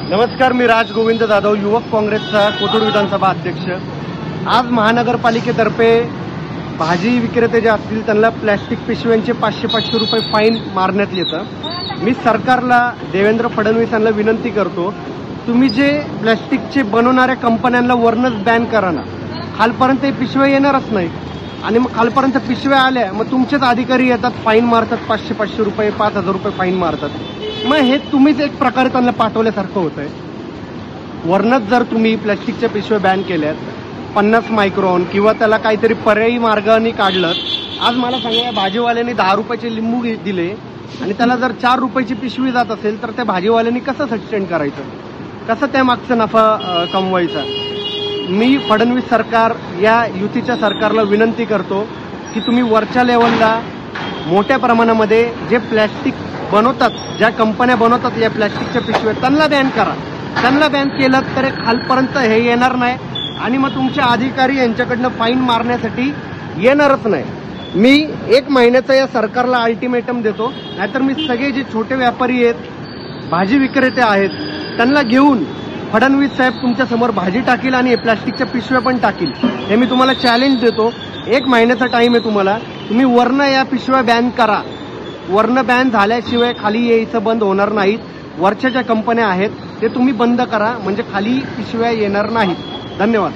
नमस्कार, मी राज गोविंद जाधव, युवक काँग्रेसचा कोथरूड विधानसभा अध्यक्ष। आज महानगरपालिकेतर्फे भाजी विक्रेते जे असतील त्यांना प्लॅस्टिक पिशव्यांचे 500 रुपये फाईन मारण्यात येतं। मी सरकारला, देवेंद्र फडणवीस यांना विनंती करतो, तुम्ही जे प्लॅस्टिकचे बनवणाऱ्या कंपन्यांना वरनच बॅन करा ना, खालपर्यंत पिशव्या येणारच नाही। आणि मग खालपर्यंत पिशव्या आल्या, मग तुमचेच अधिकारी येतात, फाईन मारतात, 500 रुपये 5000 रुपये फाईन मारतात। मग हे तुम्हीच एक प्रकारे त्यांना पाठवल्यासारखं होतंय। वरनच जर तुम्ही प्लॅस्टिकच्या पिशव्या बॅन केल्यात, 50 मायक्रॉन किंवा त्याला काहीतरी पर्यायी मार्गाने काढलं, आज मला सांगा, भाजीवाल्यांनी 10 रुपयाचे लिंबू दिले आणि त्याला जर 4 रुपयाची पिशवी जात असेल तर त्या भाजीवाल्यांनी कसं सस्टेन करायचं, कसं त्यामागचा नफा कमवायचा। मी फडणवीस सरकार या युतीच्या सरकारला विनंती करतो की तुम्ही वरच्या लेवलला मोठ्या प्रमाणामध्ये जे प्लॅस्टिक बनवतात, ज्या कंपन्या बनवतात या प्लॅस्टिकच्या पिशव्या, त्यांना बॅन करा। त्यांना बॅन केलं तर खालपर्यंत हे येणार नाही आणि मग तुमचे अधिकारी यांच्याकडनं फाईन मारण्यासाठी येणारच नाही। मी 1 महिन्याचा या सरकारला अल्टिमेटम देतो, नाहीतर मी सगळे जे छोटे व्यापारी आहेत, भाजी विक्रेते आहेत, त्यांना घेऊन फडणवीस साहेब तुमच्या समोर भाजी टाकील आणि प्लॅस्टिकच्या पिशव्या पण टाकील। हे मी तुम्हाला चॅलेंज देतो। 1 महिन्याचा टाइम आहे तुम्हाला, तुम्ही वरनं या पिशव्या बॅन करा। वरनं बॅन झाल्याशिवाय खाली यायचं बंद होणार नाहीत। वरच्या ज्या कंपन्या आहेत ते तुम्ही बंद करा, म्हणजे खाली पिशव्या येणार नाहीत। धन्यवाद।